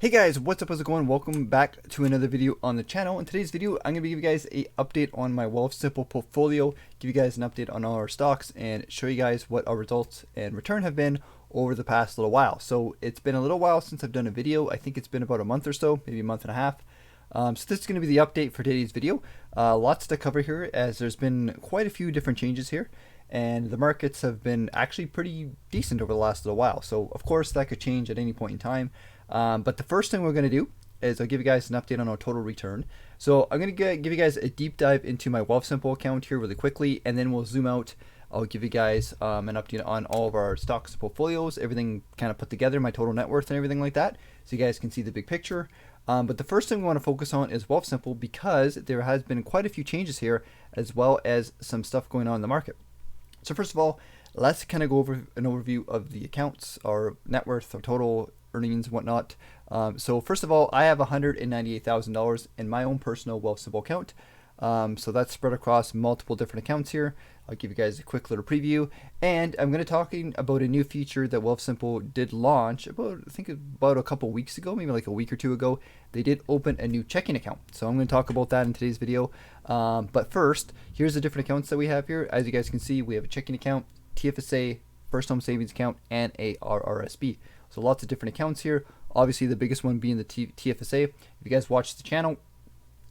Hey guys, what's up, how's it going? Welcome back to another video on the channel. In today's video, I'm going to give you guys an update on my Wealthsimple portfolio, give you guys an update on all our stocks, and show you guys what our results and return have been over the past little while. So it's been a little while since I've done a video. I think it's been about a month or so, maybe a month and a half. So this is going to be the update for today's video. Lots to cover here as there's been quite a few different changes here. And the markets have been actually pretty decent over the last little while. So of course that could change at any point in time. But the first thing we're going to do is I'll give you guys an update on our total return. So I'm going to give you guys a deep dive into my Wealthsimple account here really quickly, and then we'll zoom out. I'll give you guys an update on all of our stocks and portfolios, everything kind of put together, my total net worth and everything like that, so you guys can see the big picture. But the first thing we want to focus on is Wealthsimple because there has been quite a few changes here, as well as some stuff going on in the market. So first of all, let's kind of go over an overview of the accounts, our net worth, our total earnings, and whatnot. So first of all, I have $198,000 in my own personal Wealthsimple account. So that's spread across multiple different accounts here. I'll give you guys a quick little preview, and I'm going to talking about a new feature that Wealthsimple did launch about a couple weeks ago, maybe like a week or two ago. They did open a new checking account, so I'm going to talk about that in today's video. But first, here's the different accounts that we have here. As you guys can see, we have a checking account, TFSA, First Home Savings Account, and a RRSP. So lots of different accounts here. Obviously, the biggest one being the TFSA. If you guys watch the channel,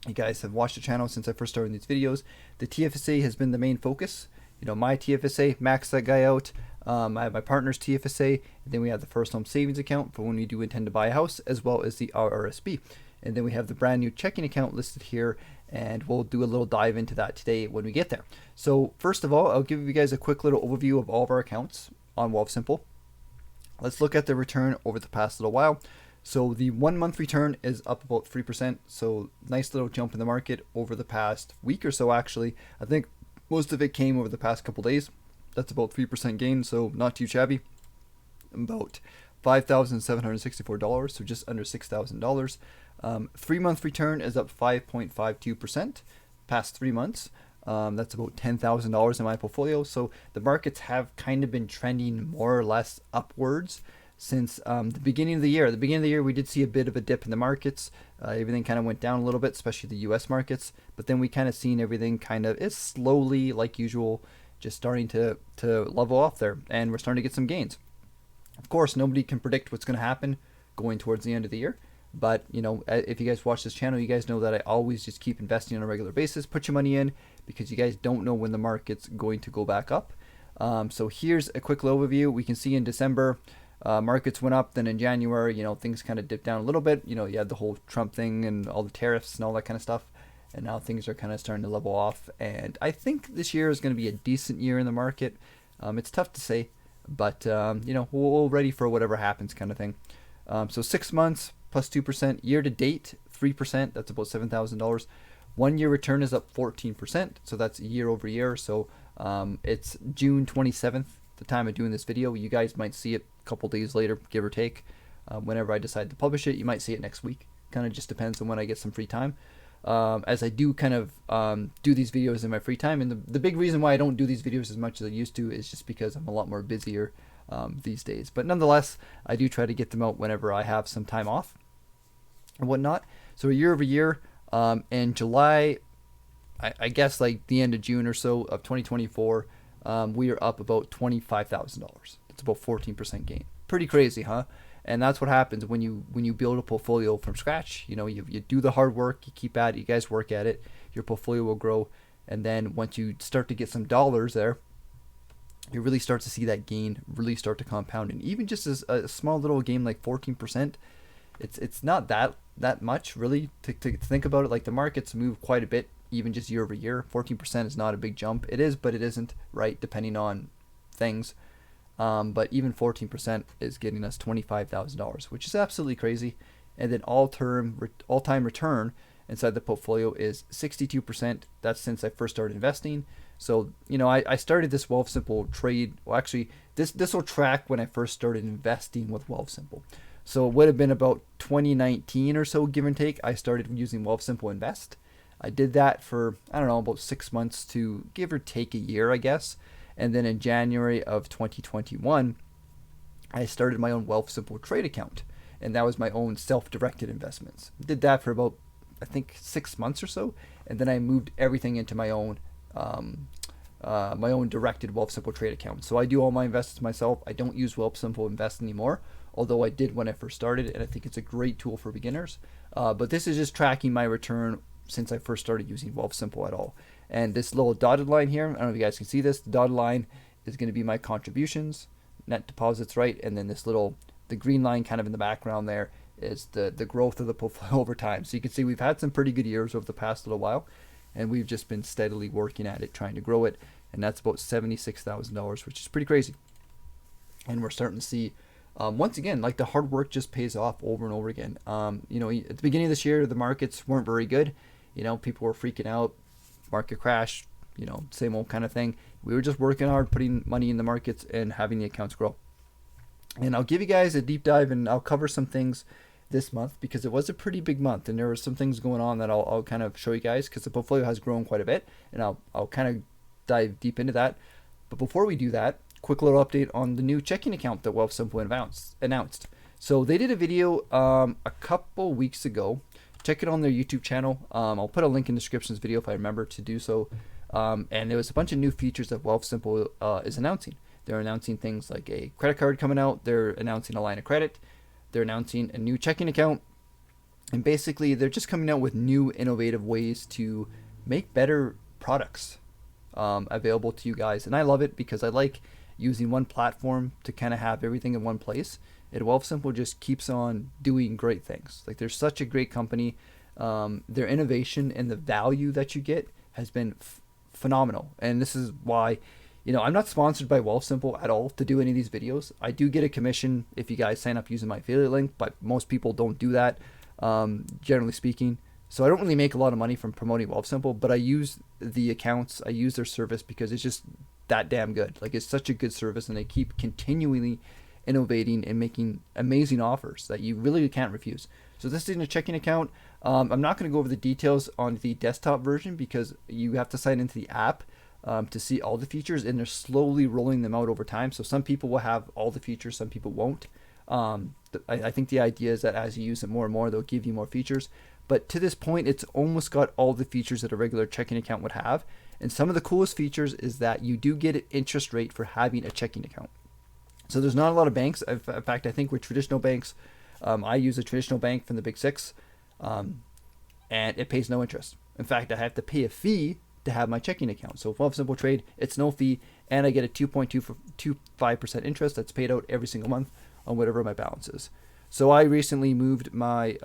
you guys have watched the channel since I first started these videos. The TFSA has been the main focus. You know, my TFSA, max that guy out. I have my partner's TFSA, and then we have the First Home Savings Account for when we do intend to buy a house, as well as the RRSP. And then we have the brand new checking account listed here, and we'll do a little dive into that today when we get there. So first of all, I'll give you guys a quick little overview of all of our accounts on Wealthsimple. Let's look at the return over the past little while. So the 1 month return is up about 3%. So nice little jump in the market over the past week or so, actually. I think most of it came over the past couple days. That's about 3% gain, so not too shabby. About $5,764, so just under $6,000. 3 month return is up 5.52% past 3 months. That's about $10,000 in my portfolio. So the markets have kind of been trending more or less upwards since the beginning of the year. At the beginning of the year, we did see a bit of a dip in the markets. Everything kind of went down a little bit, especially the US markets. But then we kind of seen everything kind of is slowly, like usual, just starting to level off there. And we're starting to get some gains. Of course, nobody can predict what's going to happen going towards the end of the year. But, you know, if you guys watch this channel, you guys know that I always just keep investing on a regular basis. Put your money in because you guys don't know when the market's going to go back up. So here's a quick overview. We can see in December, markets went up. Then in January, you know, things kind of dipped down a little bit. You know, you had the whole Trump thing and all the tariffs and all that kind of stuff. And now things are kind of starting to level off. And I think this year is going to be a decent year in the market. It's tough to say, but, you know, we're ready for whatever happens kind of thing. So 6 months plus 2%, year to date 3%, that's about $7,000. 1 year return is up 14%, so that's year over year. So it's June 27th, the time of doing this video. You guys might see it a couple days later, give or take. Whenever I decide to publish it, you might see it next week. Kind of just depends on when I get some free time. As I do kind of do these videos in my free time, and the big reason why I don't do these videos as much as I used to is just because I'm a lot more busier these days. But nonetheless, I do try to get them out whenever I have some time off and whatnot. So year over year, in July, I guess like the end of June or so of 2024, we are up about $25,000. It's about 14% gain. Pretty crazy, huh? And that's what happens when you build a portfolio from scratch. You know, you do the hard work, you keep at it, you guys work at it, your portfolio will grow. And then once you start to get some dollars there, you really start to see that gain really start to compound. And even just as a small little gain like 14%, it's not that much really to think about it. Like the markets move quite a bit, even just year over year. 14% is not a big jump. It is, but it isn't, right? Depending on things. But even 14% is getting us $25,000, which is absolutely crazy. And then all-time return inside the portfolio is 62%. That's since I first started investing. So, you know, I started this Wealthsimple trade. Well, actually, this will track when I first started investing with Wealthsimple. So it would have been about 2019 or so, give and take. I started using Wealthsimple Invest. I did that for, I don't know, about 6 months to give or take a year, I guess. And then in January of 2021, I started my own Wealthsimple trade account. and that was my own self-directed investments. Did that for about, I think, 6 months or so, and then I moved everything into my own directed Wealthsimple trade account. So I do all my investments myself. I don't use Wealthsimple Invest anymore, although I did when I first started, and I think it's a great tool for beginners. But this is just tracking my return since I first started using Wealthsimple at all. And this little dotted line here, I don't know if you guys can see this, the dotted line is going to be my contributions, net deposits, right? And then this little, the green line kind of in the background there is the growth of the portfolio over time. So you can see we've had some pretty good years over the past little while, and we've just been steadily working at it, trying to grow it. And that's about $76,000, which is pretty crazy. And we're starting to see, once again, like the hard work just pays off over and over again. You know, at the beginning of this year, the markets weren't very good. You know, people were freaking out, market crash, you know, same old kind of thing. We were just working hard, putting money in the markets and having the accounts grow. And I'll give you guys a deep dive, and I'll cover some things this month because it was a pretty big month, and there were some things going on that I'll kind of show you guys because the portfolio has grown quite a bit, and I'll kind of dive deep into that. But before we do that, quick little update on the new checking account that Wealthsimple announced. So they did a video a couple weeks ago. Check it on their YouTube channel. I'll put a link in the description of this video if I remember to do so. And there was a bunch of new features that Wealthsimple is announcing. They're announcing things like a credit card coming out. They're announcing a line of credit. They're announcing a new checking account. And basically, they're just coming out with new innovative ways to make better products available to you guys. And I love it because I like using one platform to kind of have everything in one place. And Wealthsimple just keeps on doing great things. Like, they're such a great company. Their innovation and the value that you get has been phenomenal. And this is why, you know, I'm not sponsored by Wealthsimple at all to do any of these videos. I do get a commission if you guys sign up using my affiliate link, but most people don't do that, generally speaking. So I don't really make a lot of money from promoting Wealthsimple, but I use the accounts, I use their service because it's just that damn good. Like, it's such a good service, and they keep continually innovating and making amazing offers that you really can't refuse. So this is in a checking account. I'm not going to go over the details on the desktop version because you have to sign into the app to see all the features, and they're slowly rolling them out over time. So some people will have all the features, some people won't. I think the idea is that as you use it more and more, they'll give you more features. But to this point, it's almost got all the features that a regular checking account would have. And some of the coolest features is that you do get an interest rate for having a checking account. So there's not a lot of banks. In fact, I think with traditional banks, I use a traditional bank from the Big Six, and it pays no interest. In fact, I have to pay a fee to have my checking account. So if Wealthsimple Trade, it's no fee, and I get a 2.25% interest that's paid out every single month on whatever my balance is. So I recently moved my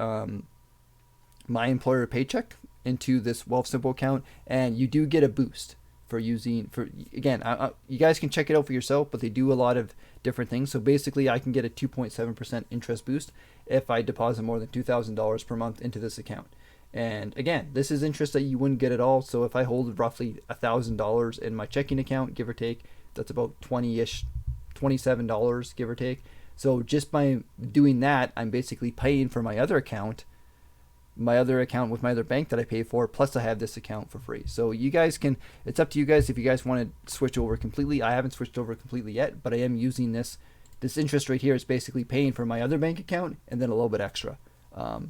my employer paycheck into this Wealthsimple account, and you do get a boost for using, again, you guys can check it out for yourself, but they do a lot of different things. So basically, I can get a 2.7% interest boost if I deposit more than $2,000 per month into this account. And again, this is interest that you wouldn't get at all. So if I hold roughly $1,000 in my checking account, give or take, that's about $27, give or take. So just by doing that, I'm basically paying for my other account with my other bank that I pay for, plus I have this account for free. So you guys can, it's up to you guys if you guys want to switch over completely. I haven't switched over completely yet, but I am using this interest rate here is basically paying for my other bank account and then a little bit extra.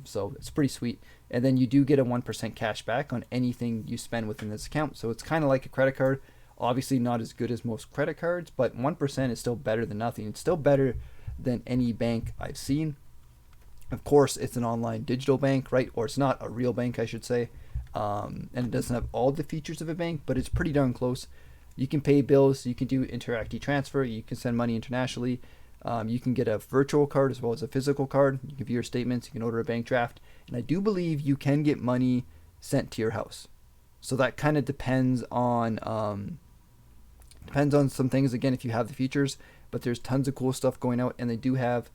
So it's pretty sweet. And then you do get a 1% cash back on anything you spend within this account. So it's kind of like a credit card. Obviously not as good as most credit cards, but 1% is still better than nothing. It's still better than any bank I've seen. Of course, it's an online digital bank, right? Or it's not a real bank, I should say. And it doesn't have all the features of a bank, but it's pretty darn close. You can pay bills, you can do Interactive transfer, you can send money internationally. You can get a virtual card as well as a physical card. You can view your statements, you can order a bank draft. And I do believe you can get money sent to your house. So that kind of depends on some things, again, if you have the features. But there's tons of cool stuff going out, and they do have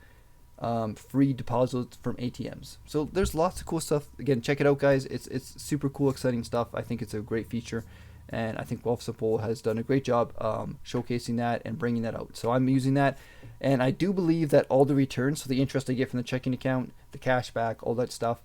free deposits from ATMs. So there's lots of cool stuff. Again, check it out, guys. It's super cool, exciting stuff. I think it's a great feature, and I think Wealthsimple has done a great job showcasing that and bringing that out. So I'm using that, and I do believe that all the returns, so the interest I get from the checking account, the cash back, all that stuff,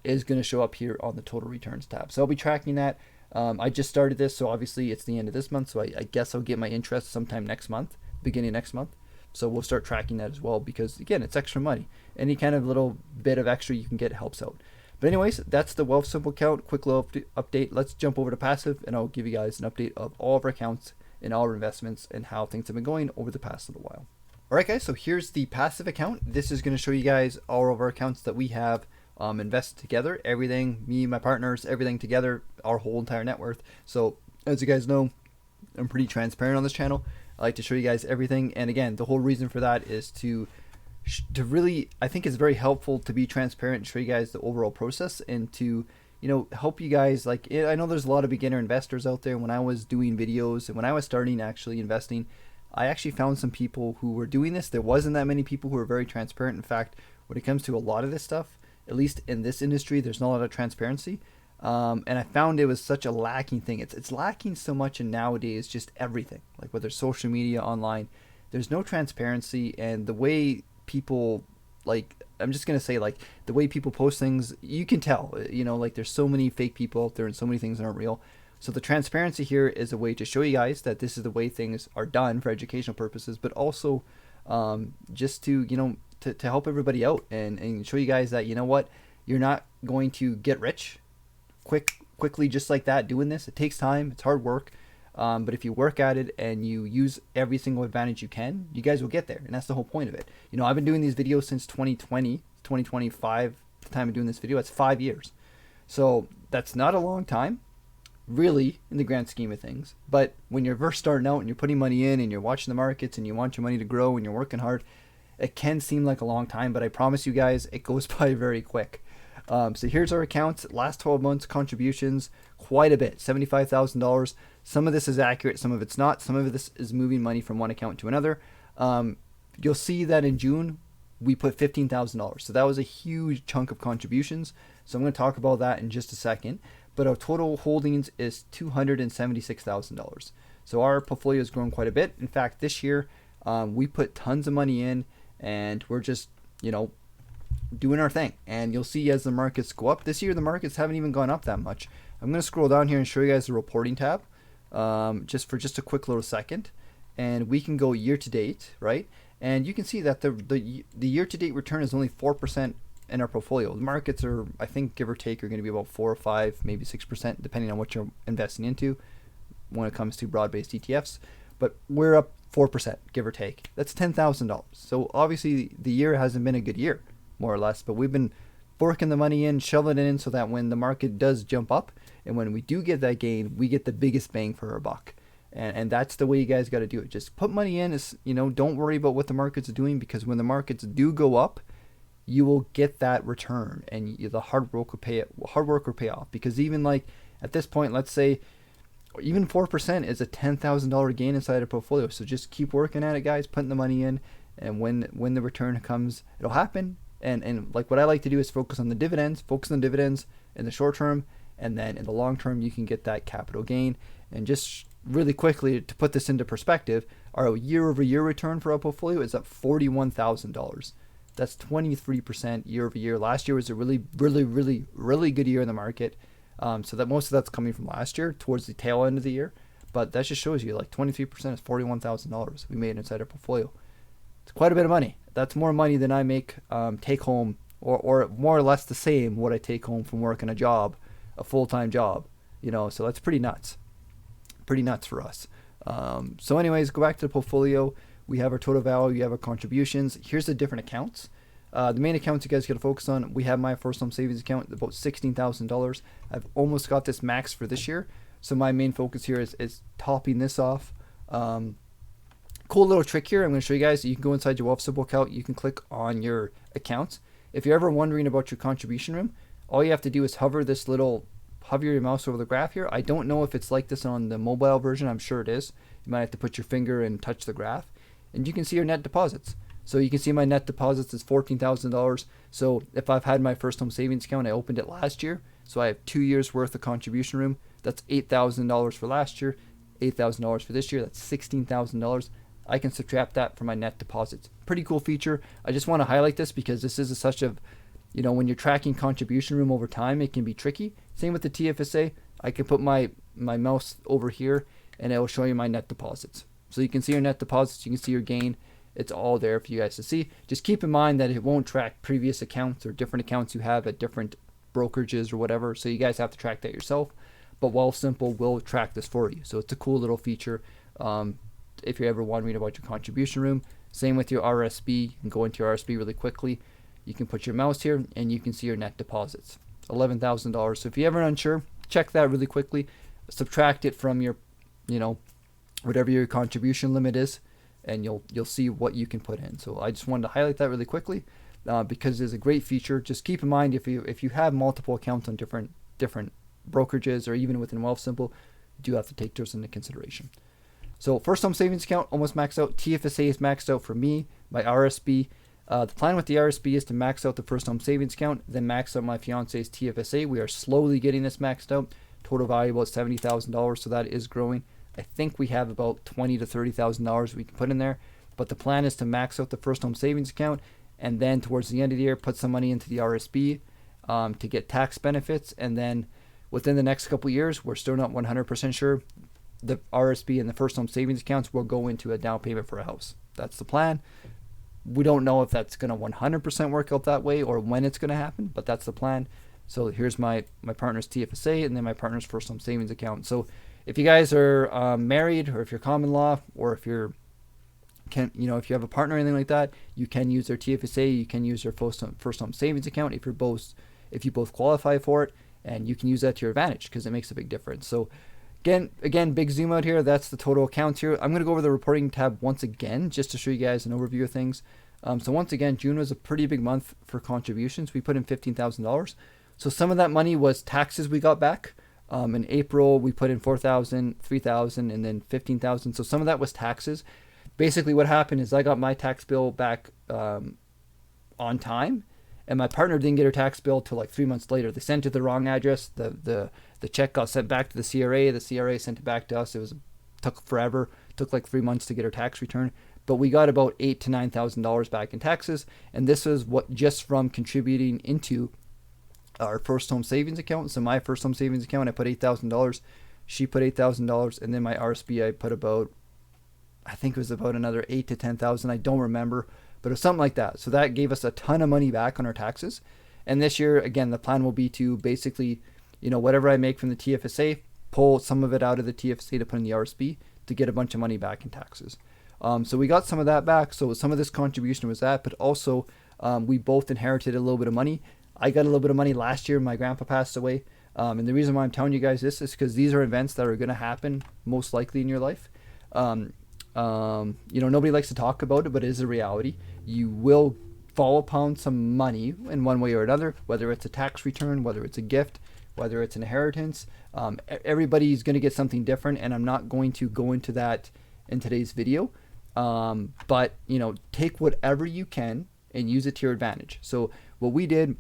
is going to show up here on the total returns tab. So I'll be tracking that. I just started this, so obviously it's the end of this month, so I guess I'll get my interest sometime next month, beginning next month. So we'll start tracking that as well, because again, it's extra money. Any kind of little bit of extra you can get helps out. But anyways, that's the Wealthsimple account. Quick little update. Let's jump over to passive, and I'll give you guys an update of all of our accounts and all our investments and how things have been going over the past little while. All right, guys, so here's the passive account. This is going to show you guys all of our accounts that we have invested together. Everything, me, my partners, everything together, our whole entire net worth. So as you guys know, I'm pretty transparent on this channel. I like to show you guys everything. And again, the whole reason for that is to really, I think it's very helpful to be transparent and show you guys the overall process, and to, you know, help you guys. Like, I know there's a lot of beginner investors out there. When I was doing videos and when I was starting actually investing, I actually found some people who were doing this. There wasn't that many people who were very transparent. In fact, when it comes to a lot of this stuff, at least in this industry, there's not a lot of transparency. And I found it was such a lacking thing. It's lacking so much in nowadays, just everything. Like whether social media, online, there's no transparency. And the way people, like, I'm just gonna say, like, the way people post things, you can tell, you know, like there's so many fake people out there and so many things that aren't real. So the transparency here is a way to show you guys that this is the way things are done for educational purposes, but also just to, you know, to help everybody out, and show you guys that, you know what, you're not going to get rich quickly just like that doing this. It takes time, it's hard work. But if you work at it and you use every single advantage you can, you guys will get there. And that's the whole point of it. You know, I've been doing these videos since 2025, the time of doing this video. That's 5 years. So that's not a long time, really, in the grand scheme of things. But when you're first starting out and you're putting money in and you're watching the markets and you want your money to grow and you're working hard, it can seem like a long time, but I promise you guys, it goes by very quick. So here's our accounts, last 12 months contributions, quite a bit, $75,000. Some of this is accurate, some of it's not. Some of this is moving money from one account to another. You'll see that in June, we put $15,000. So that was a huge chunk of contributions. So I'm going to talk about that in just a second. But our total holdings is $276,000. So our portfolio has grown quite a bit. In fact, this year, we put tons of money in, and we're just, you know, doing our thing. And you'll see as the markets go up this year, the markets haven't even gone up that much. I'm going to scroll down here and show you guys the reporting tab, just a quick little second, and we can go year to date, right? And you can see that the year to date return is only 4% in our portfolio. The markets are, I think, give or take, are going to be about 4 or 5, maybe 6%, depending on what you're investing into when it comes to broad-based ETFs. But we're up 4%, give or take. That's $10,000. So obviously the year hasn't been a good year, more or less, but we've been forking the money in, shoveling it in, so that when the market does jump up and when we do get that gain, we get the biggest bang for our buck. And that's the way you guys got to do it. Just put money in. Is, you know, don't worry about what the markets are doing, because when the markets do go up, you will get that return, and the hard work will pay off. Because even like at this point, let's say even 4% is a $10,000 gain inside a portfolio. So just keep working at it, guys, putting the money in, and when the return comes, it'll happen. And like what I like to do is focus on the dividends in the short term, and then in the long term you can get that capital gain. And just really quickly to put this into perspective, our year-over-year return for our portfolio is up $41,000. That's 23% year-over-year. Last year was a really good year in the market. So that most of that's coming from last year towards the tail end of the year. But that just shows you, like, 23% is $41,000 we made inside our portfolio. It's quite a bit of money. That's more money than I make take home, or more or less the same what I take home from working a full-time job. You know, so that's pretty nuts. Pretty nuts for us. So anyways, go back to the portfolio. We have our total value, you have our contributions. Here's the different accounts. The main accounts you guys got to focus on. We have my first home savings account, about $16,000. I've almost got this max for this year. So my main focus here is topping this off. Cool little trick here I'm going to show you guys. You can go inside your Wealthsimple account. You can click on your accounts. If you're ever wondering about your contribution room, all you have to do is hover your mouse over the graph here. I don't know if it's like this on the mobile version. I'm sure it is. You might have to put your finger and touch the graph. And you can see your net deposits. So you can see my net deposits is $14,000. So if I've had my first home savings account, I opened it last year. So I have 2 years worth of contribution room. That's $8,000 for last year, $8,000 for this year. That's $16,000. I can subtract that from my net deposits. Pretty cool feature. I just want to highlight this because this is such a, you know, when you're tracking contribution room over time, it can be tricky. Same with the TFSA. I can put my mouse over here and it will show you my net deposits. So you can see your net deposits, you can see your gain, It's all there for you guys to see. Just keep in mind that it won't track previous accounts or different accounts you have at different brokerages or whatever. So you guys have to track that yourself. But Wealthsimple will track this for you. So it's a cool little feature. If you're ever wondering about your contribution room, same with your RSP. You can go into your RSP really quickly. You can put your mouse here and you can see your net deposits, $11,000. So if you're ever unsure, check that really quickly. Subtract it from your, whatever your contribution limit is, and you'll see what you can put in. So I just wanted to highlight that really quickly because it's a great feature. Just keep in mind if you have multiple accounts on different brokerages or even within Wealthsimple, you do have to take those into consideration. So first home savings account almost maxed out. TFSA is maxed out for me. My RSP. The plan with the RSP is to max out the first home savings account, then max out my fiance's TFSA. We are slowly getting this maxed out. Total value about $70,000, so that is growing. I think we have about $20,000 to $30,000 we can put in there. But the plan is to max out the first home savings account, and then towards the end of the year, put some money into the RSP to get tax benefits. And then within the next couple of years, we're still not 100% sure, the RSP and the first home savings accounts will go into a down payment for a house. That's the plan. We don't know if that's going to 100% work out that way or when it's going to happen, but that's the plan. So here's my partner's TFSA and then my partner's first home savings account. So if you guys are married, or if you're common law, or if you're if you have a partner or anything like that, you can use their TFSA. You can use their first home savings account if you both qualify for it, and you can use that to your advantage because it makes a big difference. So Again, big zoom out here. That's the total accounts here. I'm going to go over the reporting tab once again just to show you guys an overview of things. So once again, June was a pretty big month for contributions. We put in $15,000. So some of that money was taxes we got back. In April, we put in $4,000, $3,000, and then $15,000. So some of that was taxes. Basically, what happened is I got my tax bill back on time, and my partner didn't get her tax bill till like 3 months later. They sent it to the wrong address. The check got sent back to the CRA. The CRA sent it back to us. Took forever. Took like 3 months to get our tax return. But we got about $8,000 to $9,000 back in taxes, and this was what just from contributing into our first home savings account. So my first home savings account, I put $8,000. She put $8,000, and then my RSP, I put I think it was about another $8,000 to $10,000. I don't remember, but it was something like that. So that gave us a ton of money back on our taxes. And this year, again, the plan will be to basically, whatever I make from the TFSA, pull some of it out of the TFSA to put in the RSP to get a bunch of money back in taxes. So we got some of that back. So some of this contribution was that, but also we both inherited a little bit of money. I got a little bit of money last year. My grandpa passed away. And the reason why I'm telling you guys this is because these are events that are going to happen most likely in your life. Nobody likes to talk about it, but it is a reality. You will fall upon some money in one way or another, whether it's a tax return, whether it's a gift, whether it's an inheritance. Everybody's going to get something different, and I'm not going to go into that in today's video. But take whatever you can and use it to your advantage. So what we did,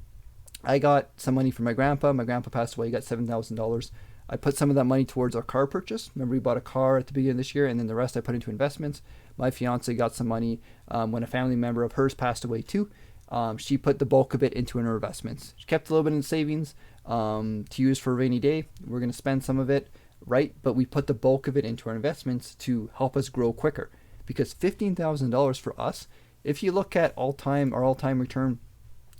I got some money from my grandpa. My grandpa passed away. He got $7,000. I put some of that money towards our car purchase. Remember, we bought a car at the beginning of this year, and then the rest I put into investments. My fiance got some money when a family member of hers passed away too. She put the bulk of it into her investments. She kept a little bit in savings to use for a rainy day. We're going to spend some of it, right? But we put the bulk of it into our investments to help us grow quicker. Because $15,000 for us, if you look at our all-time return,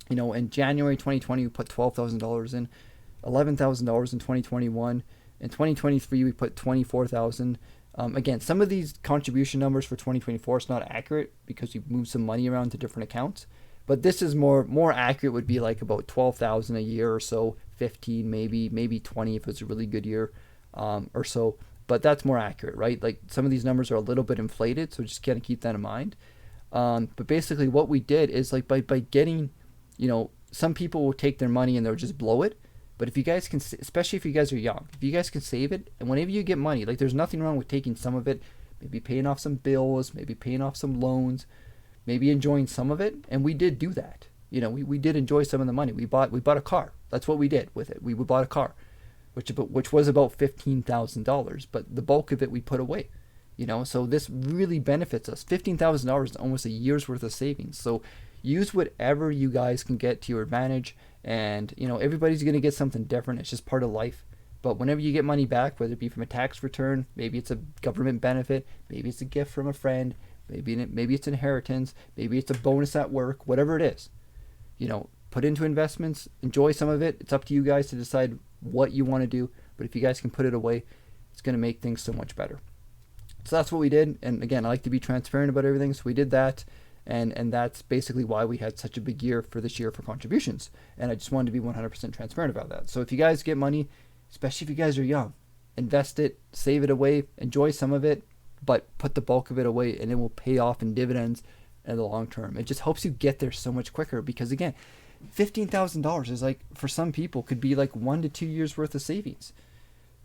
in January 2020, we put $12,000 in, $11,000 in 2021. In 2023, we put $24,000. Again, some of these contribution numbers for 2024 is not accurate because we moved some money around to different accounts. But this is more accurate, would be like about $12,000 a year or so, 15, maybe 20 if it's a really good year or so. But that's more accurate, right? Like some of these numbers are a little bit inflated, so just kind of keep that in mind. But basically what we did is like by getting, some people will take their money and they'll just blow it. But if you guys can, especially if you guys are young, if you guys can save it, and whenever you get money, like there's nothing wrong with taking some of it, maybe paying off some bills, maybe paying off some loans, maybe enjoying some of it. And we did do that. We did enjoy some of the money. We bought a car. That's what we did with it. We bought a car, which was about $15,000, but the bulk of it we put away. So this really benefits us. $15,000 is almost a year's worth of savings. So use whatever you guys can get to your advantage. And everybody's going to get something different. It's just part of life. But whenever you get money back, whether it be from a tax return, maybe it's a government benefit, maybe it's a gift from a friend, maybe it's inheritance, maybe it's a bonus at work, whatever it is. Put into investments, enjoy some of it. It's up to you guys to decide what you want to do. But if you guys can put it away, it's going to make things so much better. So that's what we did. And again, I like to be transparent about everything. So we did that. And that's basically why we had such a big year for this year for contributions. And I just wanted to be 100% transparent about that. So if you guys get money, especially if you guys are young, invest it, save it away, enjoy some of it, but put the bulk of it away, and it will pay off in dividends in the long term. It just helps you get there so much quicker, because again, $15,000 is like, for some people, could be like 1 to 2 years worth of savings.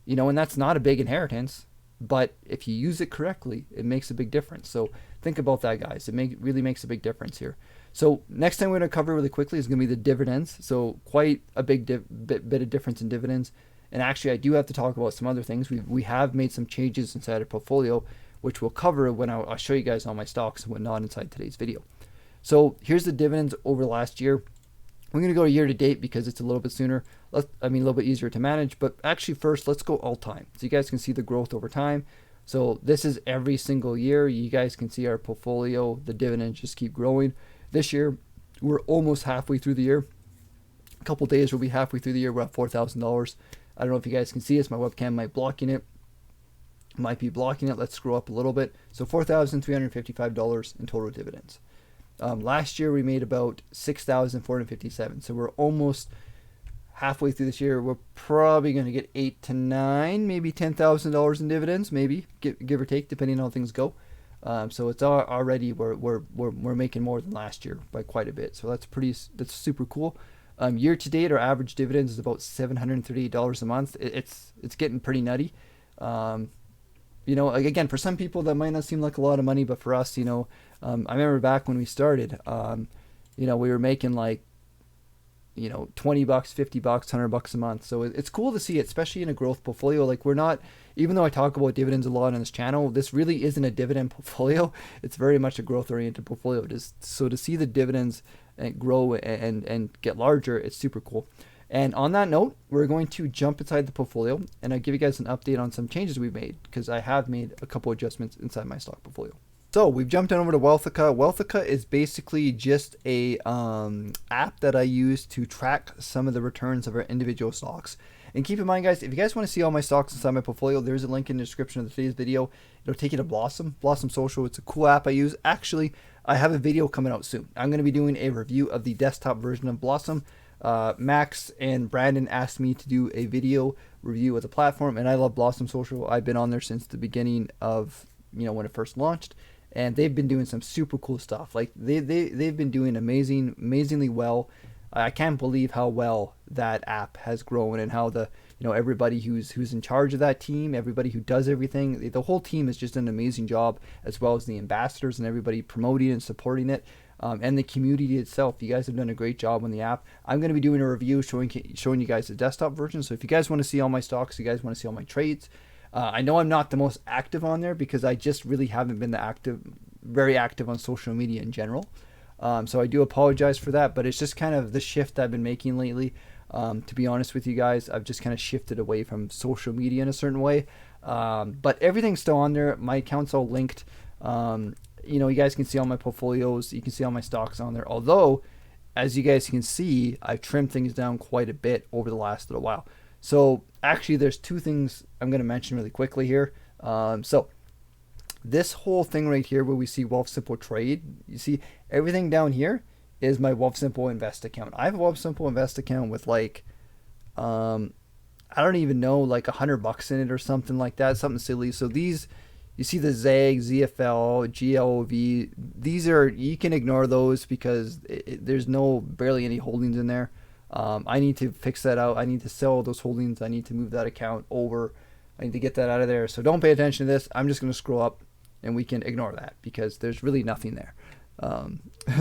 And that's not a big inheritance, but if you use it correctly, it makes a big difference. So think about that, guys. It really makes a big difference here. So next time we're going to cover really quickly is going to be the dividends. So quite a big bit of difference in dividends. And actually, I do have to talk about some other things. We have made some changes inside our portfolio, which we'll cover when I'll show you guys all my stocks and whatnot inside today's video. So here's the dividends over last year. We're going to go year to date because it's a little bit sooner. A little bit easier to manage. But actually, first, let's go all time, so you guys can see the growth over time. So this is every single year. You guys can see our portfolio. The dividends just keep growing. This year, we're almost halfway through the year. A couple days, we'll be halfway through the year. We're at $4,000. I don't know if you guys can see this. My webcam might be blocking it. Let's scroll up a little bit. So $4,355 in total dividends. Last year we made about $6,457. So we're almost halfway through this year. We're probably going to get $8,000 to $9,000, maybe $10,000 in dividends, maybe give or take, depending on how things go. So it's already we're making more than last year by quite a bit. So that's super cool. Year to date, our average dividends is about $738 a month. It's getting pretty nutty. Again, for some people that might not seem like a lot of money, but for us, I remember back when we started, we were making like, $20, $50, $100 a month. So it's cool to see it, especially in a growth portfolio. Like, we're not, even though I talk about dividends a lot on this channel, this really isn't a dividend portfolio. It's very much a growth oriented portfolio. So to see the dividends grow and get larger, it's super cool. And on that note, we're going to jump inside the portfolio, and I'll give you guys an update on some changes we've made, because I have made a couple adjustments inside my stock portfolio. So we've jumped on over to Wealthica. Wealthica is basically just a app that I use to track some of the returns of our individual stocks. And keep in mind, guys, if you guys want to see all my stocks inside my portfolio, there's a link in the description of today's video. It'll take you to Blossom Social. It's a cool app I use. Actually, I have a video coming out soon. I'm going to be doing a review of the desktop version of Blossom. Max and Brandon asked me to do a video review of the platform, and I love Blossom Social. I've been on there since the beginning of, when it first launched, and they've been doing some super cool stuff. Like, they've been doing amazingly well. I can't believe how well that app has grown, and how everybody who's in charge of that team, everybody who does everything, the whole team has just done an amazing job, as well as the ambassadors and everybody promoting and supporting it. And the community itself. You guys have done a great job on the app. I'm going to be doing a review showing you guys the desktop version. So if you guys want to see all my stocks, you guys want to see all my trades, I know I'm not the most active on there, because I just really haven't been very active on social media in general. So I do apologize for that, but it's just kind of the shift I've been making lately. To be honest with you guys, I've just kind of shifted away from social media in a certain way. But everything's still on there. My account's all linked. You guys can see all my portfolios. You can see all my stocks on there. Although, as you guys can see, I've trimmed things down quite a bit over the last little while. So actually, there's two things I'm going to mention really quickly here. So this whole thing right here, where we see Wealthsimple Trade, you see everything down here is my Wealthsimple Invest account. I have a Wealthsimple Invest account with like, I don't even know, like $100 in it or something like that, something silly. So these, you see the ZAG, ZFL, GLOV, you can ignore those, because there's barely any holdings in there. I need to fix that out. I need to sell those holdings. I need to move that account over. I need to get that out of there. So don't pay attention to this. I'm just going to scroll up, and we can ignore that, because there's really nothing there.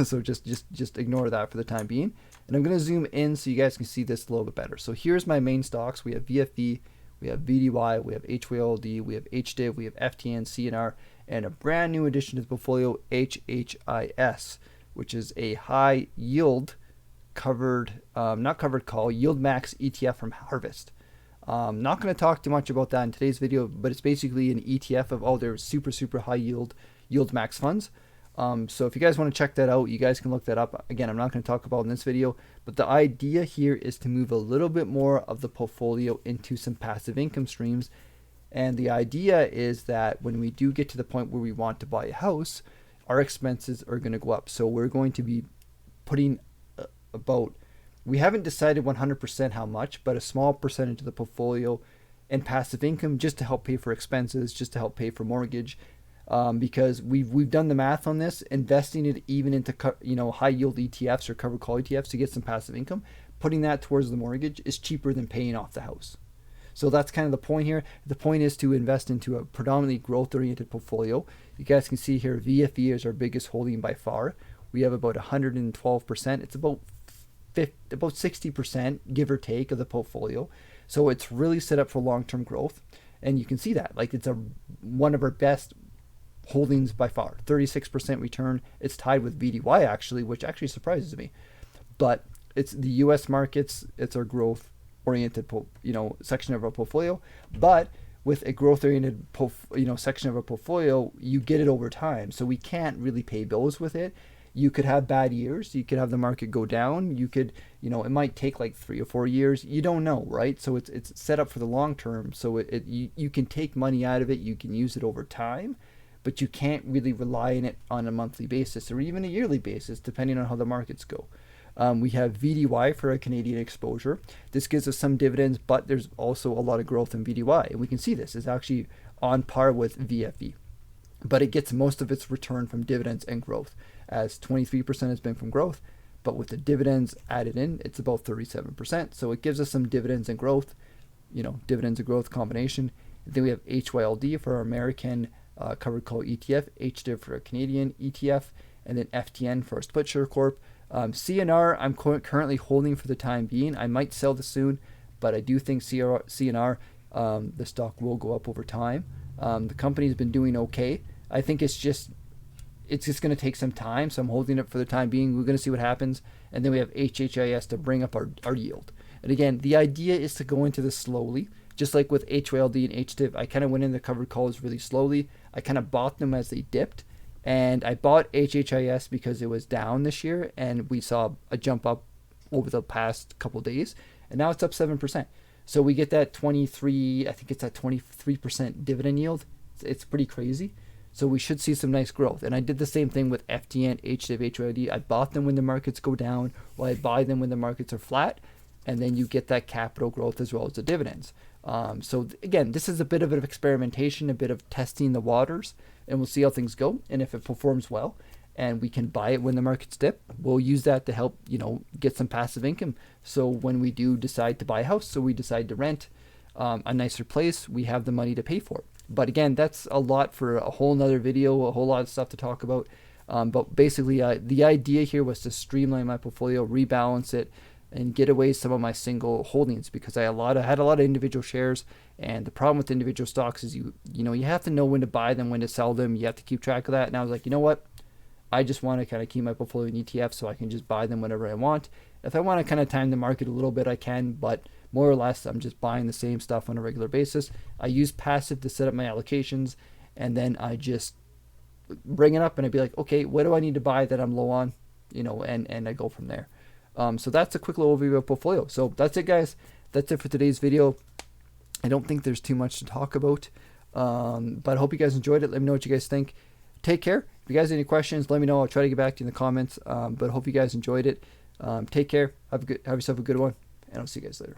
So just ignore that for the time being. And I'm going to zoom in so you guys can see this a little bit better. So here's my main stocks. We have VFV, we have VDY, we have HYLD, we have HDIV, we have FTN, CNR, and a brand new addition to the portfolio, HHIS, which is a high yield not covered call, yield max ETF from Harvest. Not going to talk too much about that in today's video, but it's basically an ETF of, they're super high yield. yield max funds. So if you guys want to check that out, you guys can look that up. Again, I'm not going to talk about in this video, but the idea here is to move a little bit more of the portfolio into some passive income streams. And the idea is that when we do get to the point where we want to buy a house, our expenses are going to go up. So we're going to be putting we haven't decided 100% how much, but a small percentage of the portfolio in passive income just to help pay for expenses, just to help pay for mortgage. Because we've done the math on this, investing it even into high yield ETFs or covered call ETFs to get some passive income, putting that towards the mortgage is cheaper than paying off the house. So that's kind of the point here. The point is to invest into a predominantly growth-oriented portfolio. You guys can see here VFE is our biggest holding by far. We have about 112%. It's about 60%, give or take, of the portfolio. So it's really set up for long-term growth. And you can see that. Like, it's one of our best holdings by far. 36% return. It's tied with VDY actually, which actually surprises me. But it's the US markets, it's our growth oriented section of our portfolio. But with a growth oriented section of our portfolio, you get it over time. So we can't really pay bills with it. You could have bad years. You could have the market go down. You could, it might take like 3 or 4 years. You don't know, right? So it's set up for the long term. So you can take money out of it. You can use it over time, but you can't really rely on it on a monthly basis or even a yearly basis, depending on how the markets go. We have VDY for a Canadian exposure. This gives us some dividends, but there's also a lot of growth in VDY. And we can see this is actually on par with VFE. But it gets most of its return from dividends and growth, as 23% has been from growth. But with the dividends added in, it's about 37%. So it gives us some dividends and growth, dividends and growth combination. And then we have HYLD for our American covered call ETF, HDIV for a Canadian ETF, and then FTN for a split share corp. CNR, I'm currently holding for the time being. I might sell this soon, but I do think CNR, the stock will go up over time. The company's been doing okay. I think it's just going to take some time, so I'm holding it for the time being. We're going to see what happens. And then we have HHIS to bring up our yield. And again, the idea is to go into this slowly. Just like with HYLD and HDIV, I kind of went in the covered calls really slowly. I kind of bought them as they dipped. And I bought HHIS because it was down this year, and we saw a jump up over the past couple of days. And now it's up 7%. So we get that 23% dividend yield. It's pretty crazy. So we should see some nice growth. And I did the same thing with FTN, HDIV, HYLD. I bought them when the markets go down, or I buy them when the markets are flat. And then you get that capital growth as well as the dividends. So again, this is a bit of an experimentation, a bit of testing the waters, and we'll see how things go. And if it performs well and we can buy it when the markets dip, we'll use that to help, get some passive income. So when we do decide to buy a house, so we decide to rent a nicer place, we have the money to pay for it. But again, that's a lot for a whole nother video, a whole lot of stuff to talk about. But basically, the idea here was to streamline my portfolio, rebalance it, and get away some of my single holdings, because I had a lot of individual shares. And the problem with individual stocks is you have to know when to buy them, when to sell them. You have to keep track of that. And I was like, you know what? I just want to kind of keep my portfolio in ETFs so I can just buy them whenever I want. If I want to kind of time the market a little bit, I can, but more or less I'm just buying the same stuff on a regular basis. I use passive to set up my allocations, and then I just bring it up and I'd be like, okay, what do I need to buy that I'm low on? And I go from there. So that's a quick little overview of portfolio. So that's it, guys. That's it for today's video. I don't think there's too much to talk about, but I hope you guys enjoyed it. Let me know what you guys think. Take care. If you guys have any questions, let me know. I'll try to get back to you in the comments, but I hope you guys enjoyed it. Take care. Have yourself a good one, and I'll see you guys later.